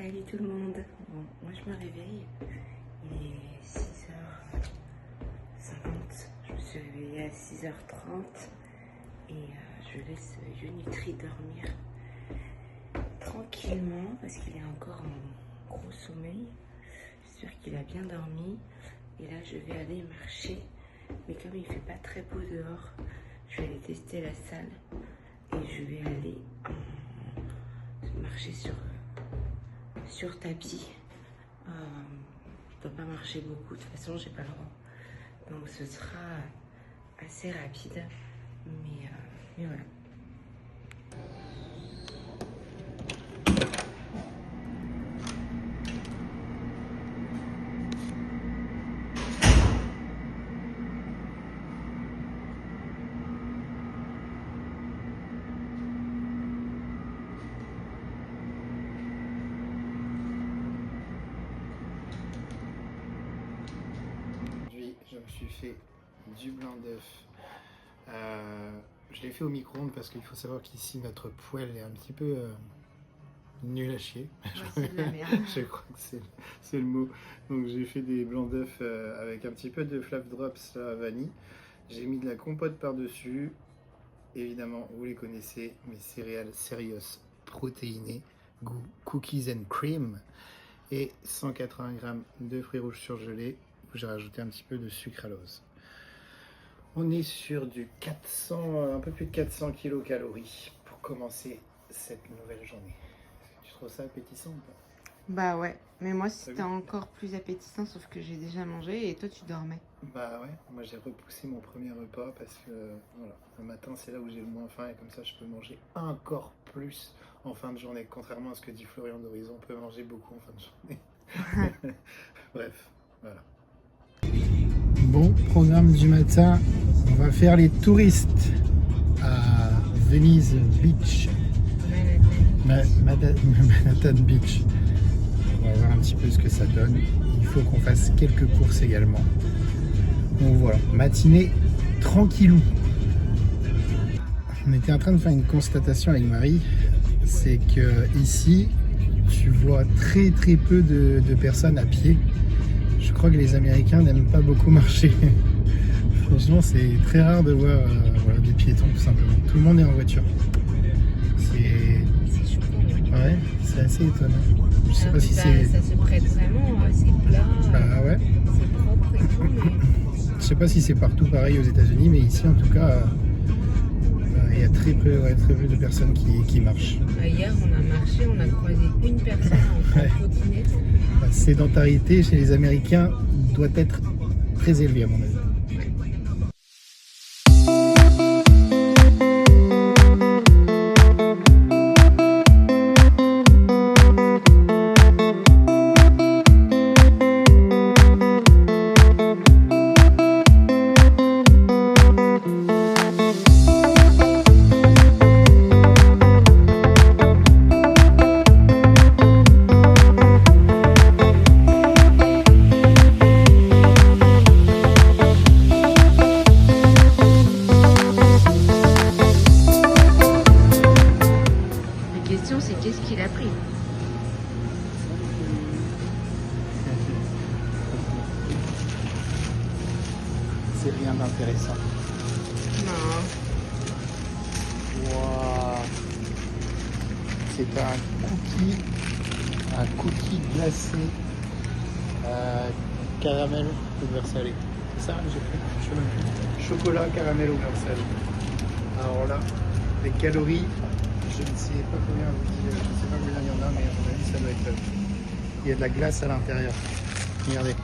Salut tout le monde. Bon, moi je me réveille. Il est 6h50. Je me suis réveillée à 6h30 et je laisse Unitri dormir tranquillement parce qu'il est encore en gros sommeil. J'espère qu'il a bien dormi. Et là, je vais aller marcher. Mais comme il fait pas très beau dehors, je vais aller tester la salle et je vais aller marcher sur tapis. Je ne dois pas marcher beaucoup, de toute façon j'ai pas le droit. Donc ce sera assez rapide, mais voilà. Je me suis fait du blanc d'œuf. Je l'ai fait au micro-ondes parce qu'il faut savoir qu'ici notre poêle est un petit peu nul à chier. C'est de la merde. Je crois que c'est le mot. Donc j'ai fait des blancs d'œuf avec un petit peu de Flav Drops à vanille. J'ai mis de la compote par-dessus. Évidemment, vous les connaissez, mes céréales Serious protéinées, goût cookies and cream. Et 180 g de fruits rouges surgelés. J'ai rajouté un petit peu de sucralose. On est sur du 400, un peu plus de 400 kilocalories pour commencer cette nouvelle journée. Tu trouves ça appétissant ou pas? Bah ouais, mais moi c'était encore plus appétissant sauf que j'ai déjà mangé et toi tu dormais. Bah ouais, moi j'ai repoussé mon premier repas parce que voilà, le matin c'est là où j'ai le moins faim et comme ça je peux manger encore plus en fin de journée. Contrairement à ce que dit Florian d'Horizon, on peut manger beaucoup en fin de journée. Bref, voilà. Bon, programme du matin, on va faire les touristes à Venice Beach, Manhattan Beach. On va voir un petit peu ce que ça donne. Il faut qu'on fasse quelques courses également. Donc voilà, matinée tranquillou. On était en train de faire une constatation avec Marie, c'est que ici, tu vois très peu de personnes à pied. Je crois que les Américains n'aiment pas beaucoup marcher. Franchement, c'est très rare de voir des piétons, tout simplement. Tout le monde est en voiture. C'est choquant. Ouais, c'est assez étonnant. Je sais pas si c'est... Ça se prête vraiment, c'est plat, Ah ouais. c'est propre et tout, mais... Je sais pas si c'est partout pareil aux États-Unis, mais ici, en tout cas, il y a très peu de personnes qui marchent. Hier, on a marché, on a croisé une personne en trottinette. La sédentarité chez les Américains doit être très élevée à mon avis. Qu'est-ce qu'il a pris? C'est rien d'intéressant. Non. Wow. C'est un cookie glacé caramel au beurre salé. C'est ça, j'ai fait. Je sais même plus. Chocolat caramel au beurre salé. Alors là, les calories, je ne sais pas combien, je ne sais pas combien il y en a, mais à mon avis ça doit être. Il y a de la glace à l'intérieur. Regardez.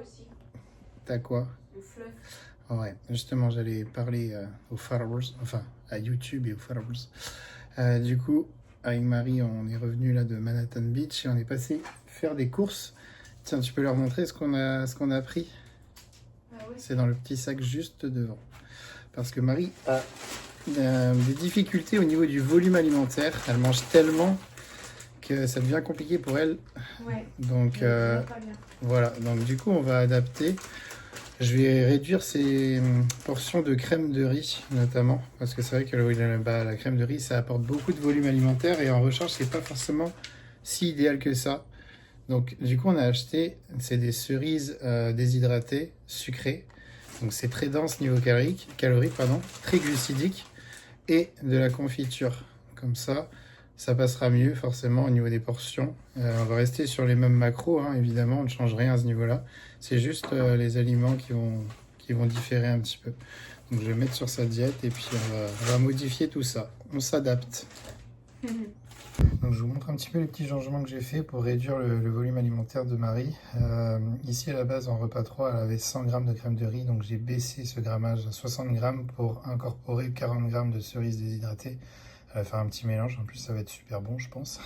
aussi. T'as quoi? Le fluff. Ouais, justement, j'allais parler aux followers, enfin à YouTube et aux followers. Du coup, avec Marie, on est revenu là de Manhattan Beach et on est passé faire des courses. Tiens, tu peux leur montrer ce qu'on a pris? Ah ouais. C'est dans le petit sac juste devant. Parce que Marie a des difficultés au niveau du volume alimentaire. Elle mange tellement que ça devient compliqué pour elle. Ouais. Donc Pas bien. voilà, donc du coup on va adapter. Je vais réduire ces portions de crème de riz notamment, parce que c'est vrai que la crème de riz ça apporte beaucoup de volume alimentaire et en recharge c'est pas forcément si idéal que ça. Donc du coup on a acheté, c'est des cerises déshydratées, sucrées. Donc c'est très dense niveau calorique, très glucidique et de la confiture. Comme ça passera mieux forcément au niveau des portions. On va rester sur les mêmes macros, hein, évidemment, on ne change rien à ce niveau-là. C'est juste les aliments qui vont différer un petit peu. Donc je vais mettre sur sa diète et puis on va modifier tout ça. On s'adapte. Donc je vous montre un petit peu les petits changements que j'ai fait pour réduire le volume alimentaire de Marie. Ici à la base en repas 3 elle avait 100 g de crème de riz, donc j'ai baissé ce grammage à 60 g pour incorporer 40 g de cerises déshydratées. Elle va faire un petit mélange, en plus ça va être super bon je pense.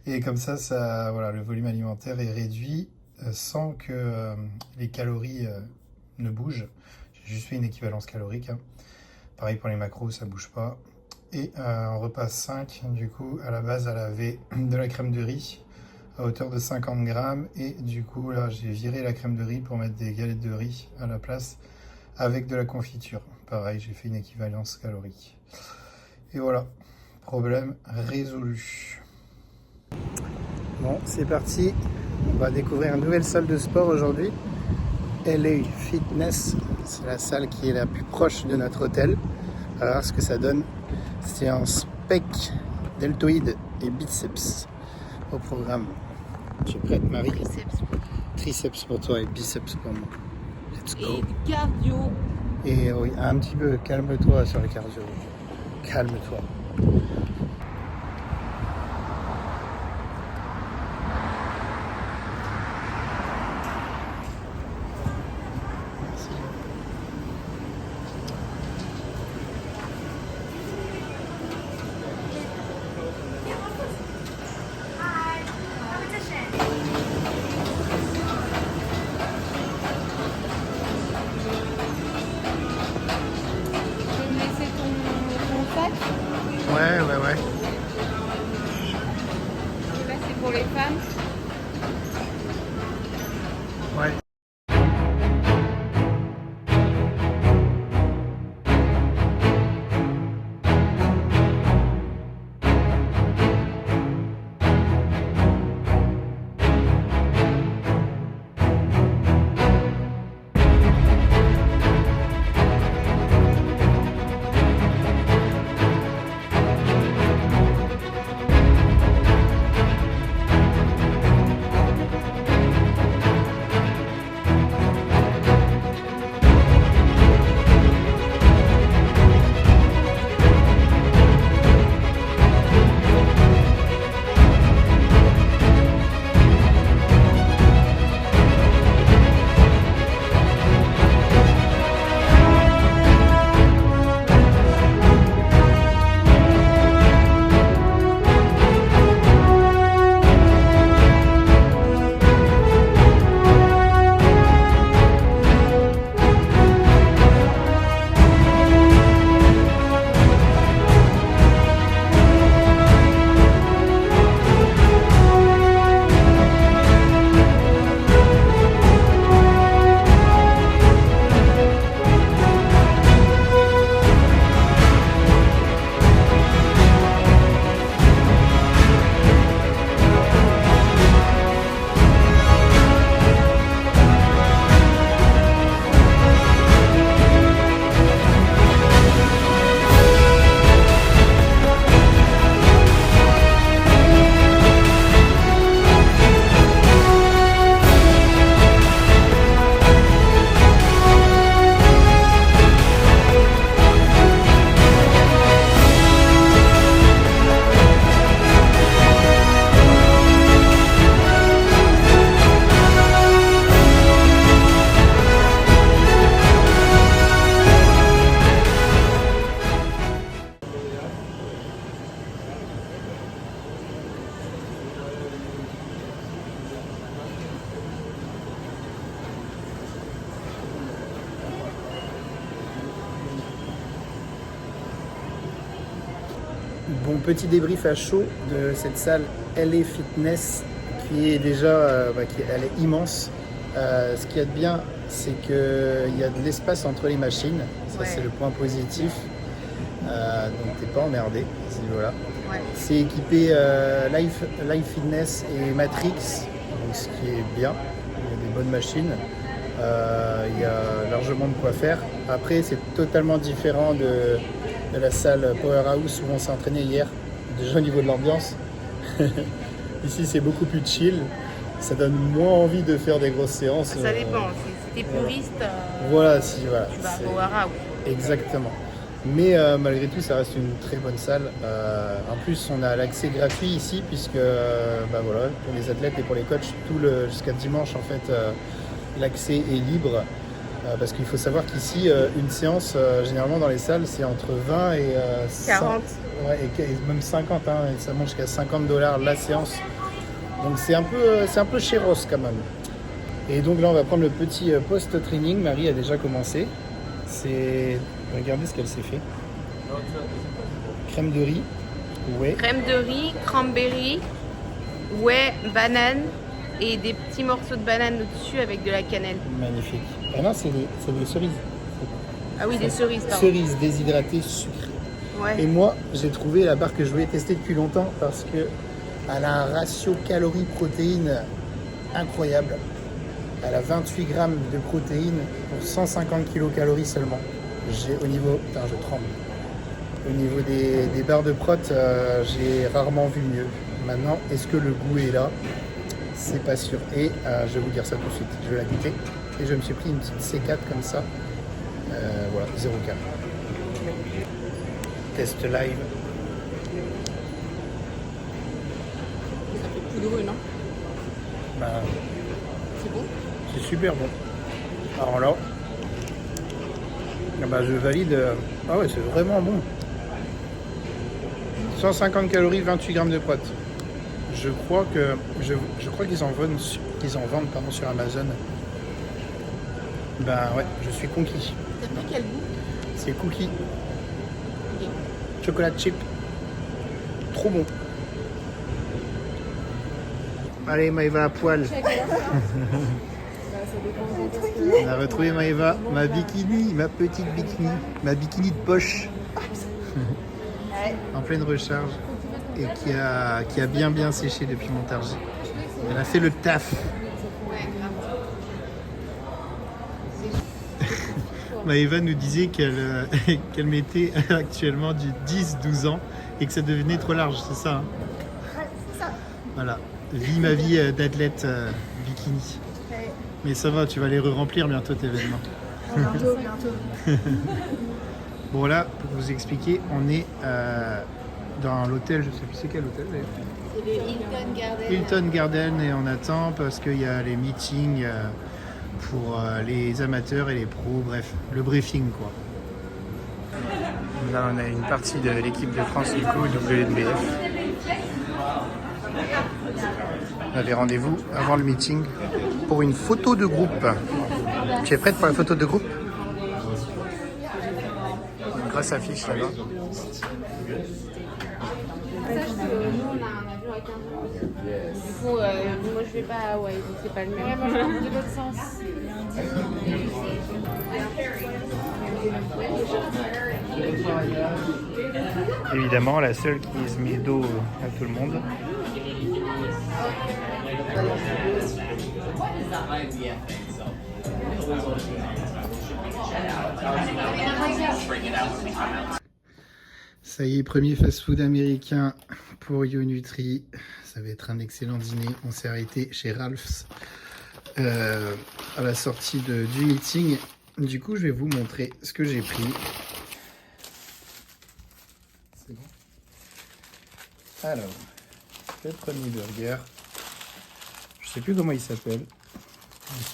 Et comme ça, voilà, le volume alimentaire est réduit sans que les calories ne bougent. J'ai juste fait une équivalence calorique, hein. Pareil pour les macros, ça bouge pas. Et en repas 5, du coup, à la base, elle avait de la crème de riz à hauteur de 50 g. Et du coup, là, j'ai viré la crème de riz pour mettre des galettes de riz à la place avec de la confiture. Pareil, j'ai fait une équivalence calorique. Et voilà, problème résolu. Bon, c'est parti. On va découvrir une nouvelle salle de sport aujourd'hui. LA Fitness, c'est la salle qui est la plus proche de notre hôtel. On va voir ce que ça donne. C'est un spec, deltoïde et biceps au programme. Tu es prête, Marie? Triceps. Triceps pour toi et biceps pour moi. Let's go. Et cardio. Et oui, un petit peu, calme-toi sur le cardio. Calme-toi. Ouais. Là, c'est pour les femmes. Ouais. Bon, petit débrief à chaud de cette salle LA Fitness qui est déjà elle est immense. Ce qu'il y a de bien, c'est qu'il y a de l'espace entre les machines. Ça, c'est le point positif. Donc, t'es pas emmerdé à ce niveau-là. Ouais. C'est équipé Live Fitness et Matrix, donc ce qui est bien. Il y a des bonnes machines. Il y a largement de quoi faire. Après, c'est totalement différent de la salle Powerhouse où on s'est entraîné hier, déjà au niveau de l'ambiance. Ici, c'est beaucoup plus chill. Ça donne moins envie de faire des grosses séances. Ça dépend. Si t'es puriste, voilà. tu vas à Powerhouse. Exactement. Mais malgré tout, ça reste une très bonne salle. En plus, on a l'accès gratuit ici, puisque pour les athlètes et pour les coachs, jusqu'à dimanche, en fait, l'accès est libre. Parce qu'il faut savoir qu'ici, une séance, généralement dans les salles, c'est entre 20 et 40. Et même 50, hein, et ça monte jusqu'à $50 la séance. Donc c'est un peu chéros quand même. Et donc là, on va prendre le petit post-training. Marie a déjà commencé. Regardez ce qu'elle s'est fait. Crème de riz, ouais. Crème de riz, cranberry, banane et des petits morceaux de banane au-dessus avec de la cannelle. Magnifique. Ah non, c'est des cerises. Ah oui, des cerises, pardon. Cerises déshydratées, sucrées. Ouais. Et moi, j'ai trouvé la barre que je voulais tester depuis longtemps parce qu'elle a un ratio calories-protéines incroyable. Elle a 28 grammes de protéines pour 150 kcal seulement. Je tremble. Au niveau des barres de prot, j'ai rarement vu mieux. Maintenant, est-ce que le goût est là? C'est pas sûr. Et je vais vous dire ça tout de suite. Je vais la goûter. Et je me suis pris une petite C4 comme ça. Voilà, 0 K. Test live. Ça fait poudreux, non? C'est bon? C'est super bon. Alors là, je valide. Ah ouais, c'est vraiment bon. 150 calories, 28 grammes de prot. Je crois qu'ils en vendent, sur Amazon. Je suis conquis. T'as pris quel goût? C'est cookie. Okay. Chocolat chip. Trop bon. Allez, Maëva à poil. On a retrouvé Maëva, ma petite bikini, ma bikini de poche. En pleine recharge et qui a bien séché depuis Montargis. Elle a fait le taf. Maëva nous disait qu'elle mettait actuellement du 10-12 ans et que ça devenait trop large, c'est ça, hein? Ouais, c'est ça. Voilà, vis ma vie d'athlète bikini. Ouais. Mais ça va, tu vas les re-remplir bientôt tes vêtements. Bientôt. Bon là, pour vous expliquer, on est dans l'hôtel, je sais plus c'est quel hôtel d'ailleurs. C'est le Hilton Garden. Hilton Garden et on attend parce qu'il y a les meetings pour les amateurs et les pros, bref, le briefing quoi. Là on a une partie de l'équipe de France du coup, WNBF. On avait rendez-vous avant le meeting pour une photo de groupe. Tu es prête pour la photo de groupe? Une grosse affiche là-bas. Nous, on a un avion à 15 heures. Du coup, moi, je vais pas à Hawaï, donc c'est pas le même. Ouais, moi je pars de l'autre sens. Évidemment, la seule qui se met dos à tout le monde. Ça y est, premier fast-food américain pour YoNutri. Ça va être un excellent dîner. On s'est arrêté chez Ralph's à la sortie du meeting. Du coup, je vais vous montrer ce que j'ai pris. C'est bon. Alors, le premier burger. Je sais plus comment il s'appelle.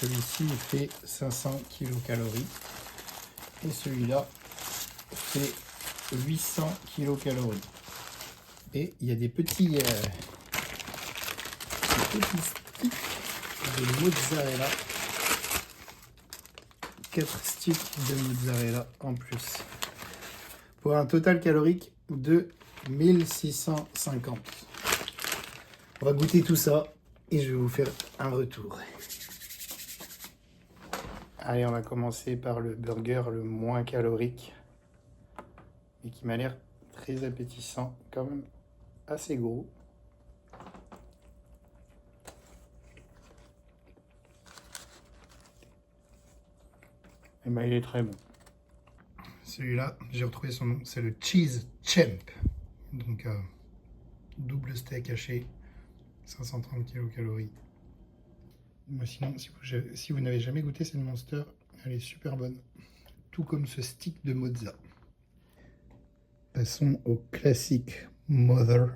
Celui-ci il fait 500 kcal. Et celui-là fait 800 kcal. Et il y a des petits sticks de mozzarella. 4 sticks de mozzarella en plus. Pour un total calorique de 1650. On va goûter tout ça et je vais vous faire un retour. Allez, on va commencer par le burger le moins calorique, mais qui m'a l'air très appétissant, quand même assez gros. Et ben, il est très bon. Celui-là, j'ai retrouvé son nom, c'est le Cheese Champ. Donc, double steak haché, 530 kcal. Mais sinon, si vous n'avez jamais goûté cette Monster, elle est super bonne. Tout comme ce stick de mozza. Passons au classique Mother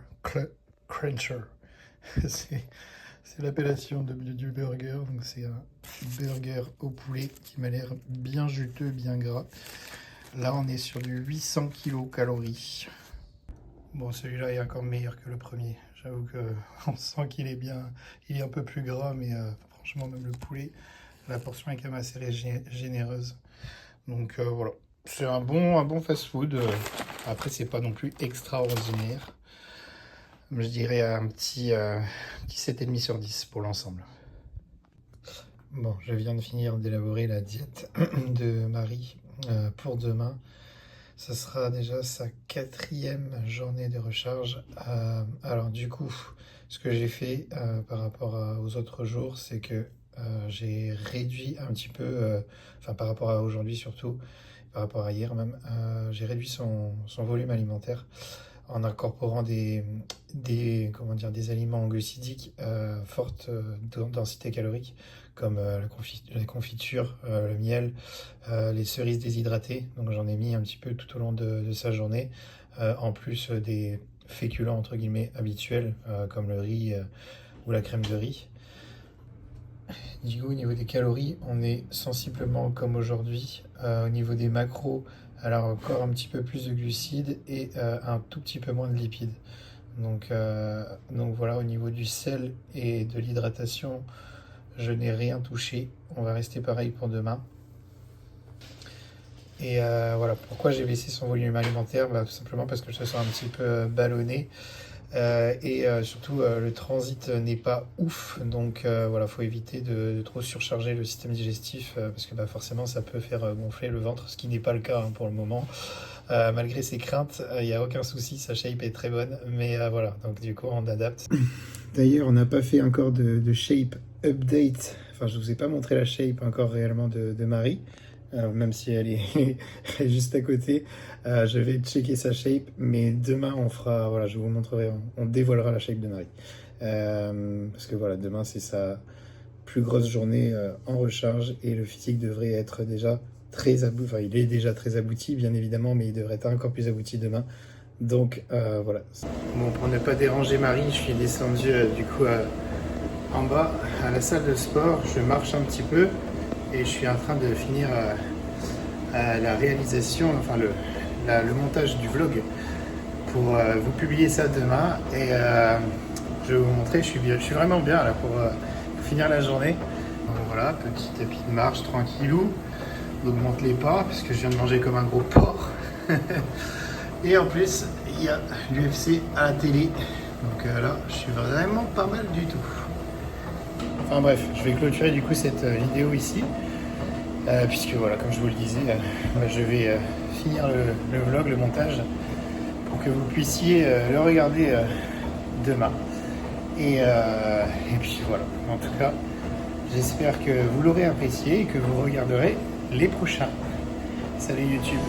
Cruncher. C'est l'appellation du burger. Donc c'est un burger au poulet qui m'a l'air bien juteux, bien gras. Là, on est sur du 800 kcal. Bon, celui-là est encore meilleur que le premier. J'avoue qu'on sent qu'il est bien, il est un peu plus gras, mais franchement, même le poulet, la portion est quand même assez généreuse. Donc voilà, c'est un bon fast-food. Après, c'est pas non plus extraordinaire. Je dirais un petit 7,5 sur 10 pour l'ensemble. Bon, je viens de finir d'élaborer la diète de Marie pour demain. Ça sera déjà sa 4e journée de recharge. Alors du coup, ce que j'ai fait par rapport aux autres jours, c'est que j'ai réduit un petit peu, enfin par rapport à aujourd'hui surtout, par rapport à hier même, j'ai réduit son volume alimentaire en incorporant des aliments glucidiques fortes densité calorique, comme la confiture, le miel, les cerises déshydratées. Donc j'en ai mis un petit peu tout au long de sa journée, en plus des féculents entre guillemets habituels, comme le riz ou la crème de riz. Du coup, au niveau des calories, on est sensiblement comme aujourd'hui. Au niveau des macros, alors encore un petit peu plus de glucides et un tout petit peu moins de lipides. Donc voilà, au niveau du sel et de l'hydratation, je n'ai rien touché. On va rester pareil pour demain. Et voilà, pourquoi j'ai baissé son volume alimentaire, tout simplement parce que je me sens un petit peu ballonné. Et surtout le transit n'est pas ouf, donc voilà, faut éviter de trop surcharger le système digestif, parce que forcément ça peut faire gonfler le ventre, ce qui n'est pas le cas pour le moment. Malgré ses craintes, il n'y a aucun souci, sa shape est très bonne, mais voilà, donc du coup on adapte. D'ailleurs, on n'a pas fait encore de shape update, enfin je vous ai pas montré la shape encore réellement de Marie. Même si elle est juste à côté, je vais checker sa shape, mais demain on fera, voilà, je vous montrerai, on dévoilera la shape de Marie, parce que voilà, demain c'est sa plus grosse journée en recharge et le physique devrait être déjà très abouti, enfin il est déjà très abouti bien évidemment, mais il devrait être encore plus abouti demain. Donc voilà. Bon, pour ne pas déranger Marie, je suis descendu du coup en bas à la salle de sport, je marche un petit peu. Et je suis en train de finir la réalisation, enfin le montage du vlog pour vous publier ça demain. Et je vais vous montrer, je suis vraiment bien là pour finir la journée. Donc voilà, petit tapis de marche tranquillou. On augmente les pas parce que je viens de manger comme un gros porc. Et en plus, il y a l'UFC à la télé. Donc là, je suis vraiment pas mal du tout. Enfin bref, je vais clôturer du coup cette vidéo ici, puisque voilà, comme je vous le disais, je vais finir le vlog, le montage, pour que vous puissiez le regarder demain. Et puis voilà, en tout cas, j'espère que vous l'aurez apprécié et que vous regarderez les prochains. Salut YouTube!